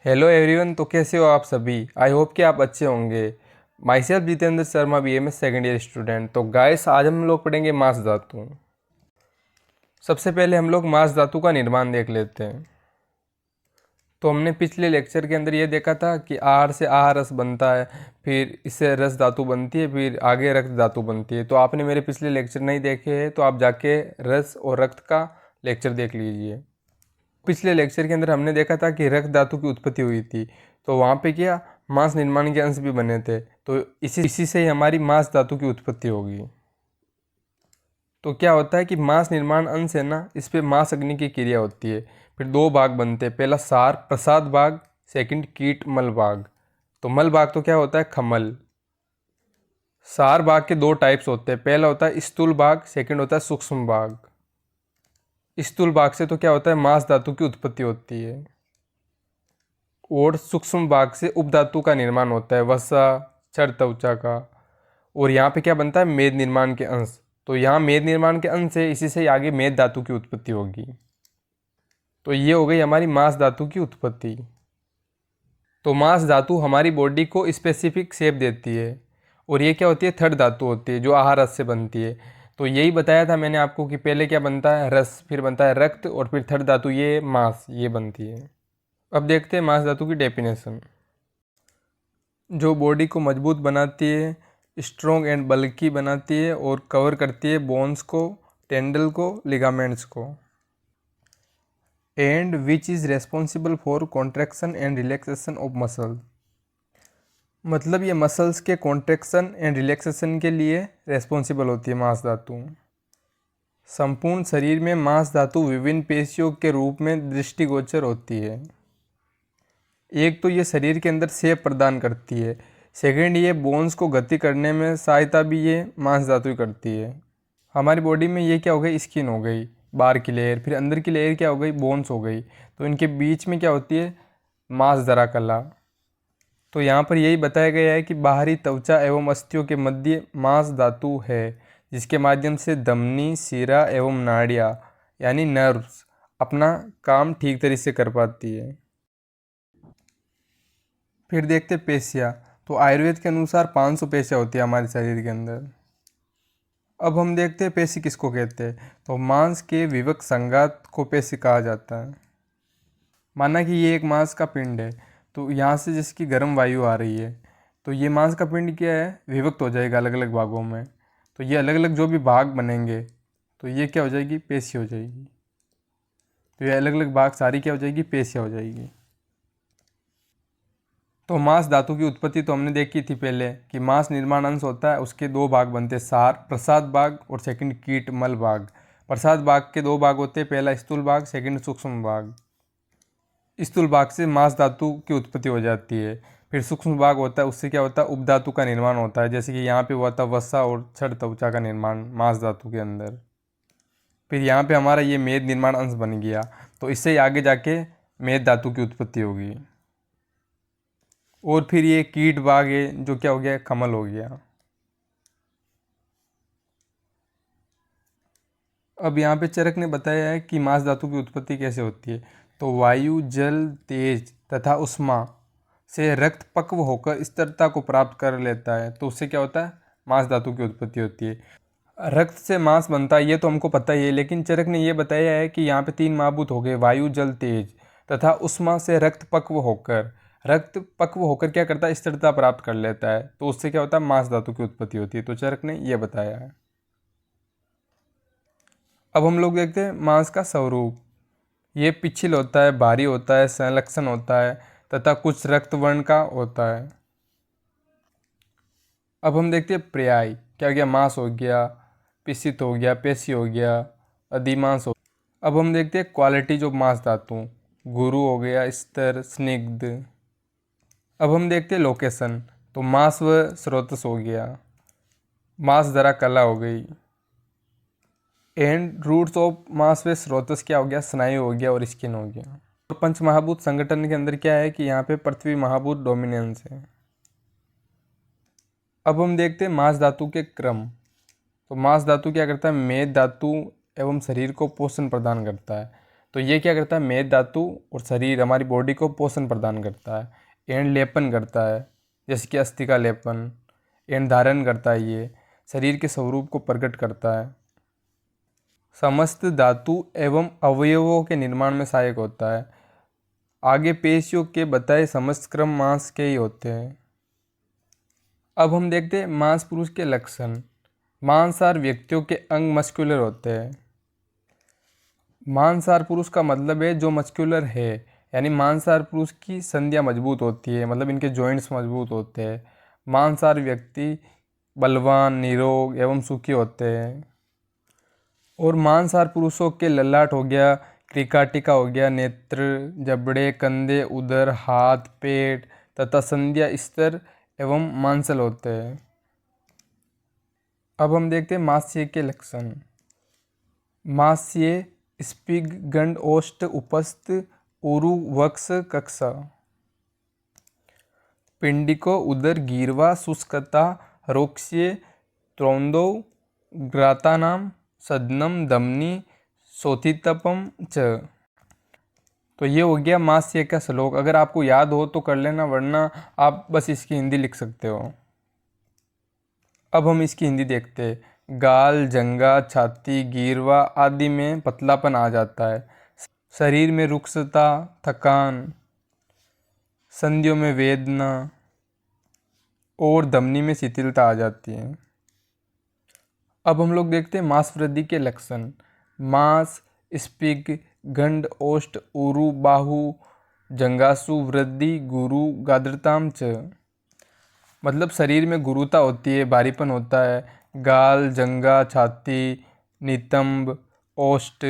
Hello everyone. तो कैसे हो आप सभी? आई होप कि आप अच्छे होंगे। My self Jitendra Sharma, BMS second year student. तो गाइस, आज हम लोग पढ़ेंगे मांस धातु। सबसे पहले हम लोग मांस धातु का निर्माण देख लेते हैं। तो हमने पिछले लेक्चर के अंदर ये देखा था कि आहार से आहार रस बनता है, फिर इससे रस धातु बनती है, फिर आगे रक्त धातु बनती है। तो आपने मेरे पिछले लेक्चर नहीं देखे हैं तो आप जाके रस और रक्त का लेक्चर देख लीजिए। पिछले लेक्चर के अंदर हमने देखा था कि रक्त धातु की उत्पत्ति हुई थी, तो वहाँ पे क्या मांस निर्माण के अंश भी बने थे। तो इसी से ही हमारी मांस धातु की उत्पत्ति होगी। तो क्या होता है कि मांस निर्माण अंश है ना, इस पे मांस अग्नि की क्रिया होती है। फिर दो भाग बनते हैं, पहला सार प्रसाद भाग, सेकंड कीट मल भाग। तो मल भाग तो क्या होता है, खमल। सार भाग के दो टाइप्स होते हैं, पहला होता है स्थूल भाग, सेकंड होता है सूक्ष्म भाग। स्थूल भाग से तो क्या होता है, मांस धातु की उत्पत्ति होती है, और सूक्ष्म भाग से उपधातु का निर्माण होता है, वसा क्षर त्वचा का। और यहाँ पे क्या बनता है, मेद निर्माण के अंश। तो यहाँ मेद निर्माण के अंश है, इसी से आगे मेद धातु की उत्पत्ति होगी। तो ये हो गई हमारी मांस धातु की उत्पत्ति। तो मांस धातु हमारी बॉडी को स्पेसिफिक शेप देती है, और ये क्या होती है, थर्ड धातु होती है जो आहार रस से बनती है। तो यही बताया था मैंने आपको कि पहले क्या बनता है, रस, फिर बनता है रक्त, और फिर थर्ड धातु ये मांस, ये बनती है। अब देखते हैं मांस धातु की डेफिनेशन। जो बॉडी को मजबूत बनाती है, स्ट्रॉन्ग एंड बल्की बनाती है, और कवर करती है बोन्स को, टेंडल को, लिगामेंट्स को। And which is responsible for contraction and relaxation of muscle. मतलब ये मसल्स के कॉन्ट्रैक्शन एंड रिलैक्सेशन के लिए रेस्पॉन्सिबल होती है मांस धातु। संपूर्ण शरीर में मांस धातु विभिन्न पेशियों के रूप में दृष्टिगोचर होती है। एक तो ये शरीर के अंदर सेप प्रदान करती है, सेकंड ये बोन्स को गति करने में सहायता भी ये मांस धातु ही करती है। हमारी बॉडी में ये क्या हो गई, स्किन हो गई, बाहर की लेयर, फिर अंदर की लेयर क्या हो गई, बोन्स हो गई। तो इनके बीच में क्या होती है, मांसधरा कला। तो यहाँ पर यही बताया गया है कि बाहरी त्वचा एवं अस्थियों के मध्य मांस धातु है, जिसके माध्यम से धमनी, शिरा एवं नाड़ियाँ यानी नर्व्स अपना काम ठीक तरीके से कर पाती है। फिर देखते पेशियाँ। तो आयुर्वेद के अनुसार 500 पेशियाँ होती है हमारे शरीर के अंदर। अब हम देखते हैं पेशी किसको कहते हैं। तो मांस के विवक संघात को पेशी कहा जाता है। माना कि ये एक मांस का पिंड है, तो यहाँ से जिसकी गर्म वायु आ रही है, तो ये मांस का पिंड क्या है, विभक्त हो जाएगा अलग अलग भागों में। तो ये अलग अलग जो भी भाग बनेंगे, तो ये क्या हो जाएगी, पेशी हो जाएगी। तो ये अलग अलग भाग सारी क्या हो जाएगी, पेशियाँ हो जाएगी। तो मांस धातु की उत्पत्ति तो हमने देखी थी पहले कि मांस निर्माण अंश होता है, उसके दो भाग बनते हैं, सार प्रसाद भाग और सेकंड कीट मल भाग। प्रसाद भाग के दो भाग होते हैं, पहला स्थूल भाग, सेकंड सूक्ष्म भाग। स्थूल भाग से मांस धातु की उत्पत्ति हो जाती है। फिर सूक्ष्म भाग होता है, उससे क्या होता है, उपधातु का निर्माण होता है, जैसे कि यहाँ पे हुआ था वसा और क्षर त्वचा का निर्माण मांस धातु के अंदर। फिर यहाँ पे हमारा ये मेद निर्माण अंश बन गया, तो इससे ही आगे जाके मेद धातु की उत्पत्ति होगी। और फिर ये कीट भाग है जो क्या हो गया, कमल हो गया। अब यहाँ पे चरक ने बताया है कि मांस धातु की उत्पत्ति कैसे होती है। तो वायु, जल, तेज तथा उष्मा से रक्त पक्व होकर स्थिरता को प्राप्त कर लेता है, तो उससे क्या होता है, मांस धातु की उत्पत्ति होती है। रक्त से मांस बनता है ये तो हमको पता ही है, लेकिन चरक ने ये बताया है कि यहाँ पे तीन महाभूत हो गए, वायु, जल, तेज तथा उष्मा से रक्त पक्व होकर, रक्त पक्व होकर क्या करता है, स्थिरता प्राप्त कर लेता है, तो उससे क्या होता है, मांस धातु की उत्पत्ति होती है। तो चरक ने यह बताया है। अब हम लोग देखते हैं मांस का स्वरूप। ये पिछल होता है, भारी होता है, संलक्षण होता है तथा कुछ रक्त वर्ण का होता है। अब हम देखते हैं पर्याय। क्या गया, मांस हो गया, पिसित हो गया, पेशी हो गया, अधिमांस हो। अब हम देखते हैं क्वालिटीज ऑफ मांस धातु। गुरु हो गया, स्तर, स्निग्ध। अब हम देखते हैं लोकेशन। तो मांस व स्रोतस हो गया, मांस धरा कला हो गई। एंड रूट्स ऑफ मांस व स्रोतस क्या हो गया, स्नायु हो गया और स्किन हो गया। और पंच महाभूत संगठन के अंदर क्या है कि यहाँ पे पृथ्वी महाभूत डोमिनेंस है। अब हम देखते हैं मांस धातु के क्रम। तो मांस धातु क्या करता है, मेद धातु एवं शरीर को पोषण प्रदान करता है। तो ये क्या करता है, मेद धातु और शरीर हमारी बॉडी को पोषण प्रदान करता है, एंड लेपन करता है जैसे कि अस्थि का लेपन, एंड धारण करता है, ये शरीर के स्वरूप को प्रकट करता है। समस्त धातु एवं अवयवों के निर्माण में सहायक होता है। आगे पेशियों के बताए समस्त क्रम मांस के ही होते हैं। अब हम देखते हैं मांस पुरुष के लक्षण। मांसाहार व्यक्तियों के अंग मस्कुलर होते हैं। मांसाहार पुरुष का मतलब है जो मस्कुलर है, यानी मांसाहार पुरुष की संधियाँ मजबूत होती है, मतलब इनके जॉइंट्स मजबूत होते हैं। मांसाहार व्यक्ति बलवान, निरोग एवं सुखी होते हैं। और मांसाहार पुरुषों के ललाट हो गया, क्रिकाटिका हो गया, नेत्र, जबड़े, कंधे, उदर, हाथ, पेट तथा संधियाँ स्तर एवं मांसल होते हैं। अब हम देखते हैं मांस्य के लक्षण। मांस्य स्पिग गंड ओष्ठ उपस्थ उरु वक्ष कक्षा। पिंडिको उदर गीर्वा शुष्कता रोक्ष्ये त्रौंदो ग्रातानाम सदनम दमनी सोथितपम च। तो ये हो गया मांस्य का श्लोक। अगर आपको याद हो तो कर लेना, वरना आप बस इसकी हिंदी लिख सकते हो। अब हम इसकी हिंदी देखते हैं। गाल, जंगा, छाती, गीरवा आदि में पतलापन आ जाता है। शरीर में रुक्षता, थकान, संधियों में वेदना और धमनी में शिथिलता आ जाती है। अब हम लोग देखते हैं मांस वृद्धि के लक्षण। मांस स्पिग गंड ओष्ठ उरु बाहु जंगासु वृद्धि गुरु गाद्रताम च। मतलब शरीर में गुरुता होती है, भारीपन होता है। गाल, जंगा, छाती, नितंब, ओष्ठ,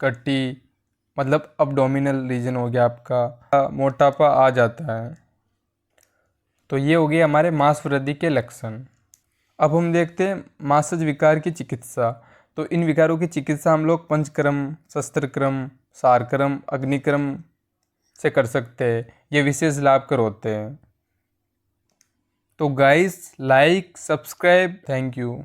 कटी, मतलब अब्डोमिनल रीजन हो गया आपका, मोटापा आ जाता है। तो ये हो गए हमारे मांस वृद्धि के लक्षण। अब हम देखते हैं मांसज विकार की चिकित्सा। तो इन विकारों की चिकित्सा हम लोग पंचक्रम, शस्त्रक्रम, सारक्रम, अग्निक्रम से कर सकते हैं। ये विशेष लाभकर होते हैं। तो guys, like, subscribe, thank you.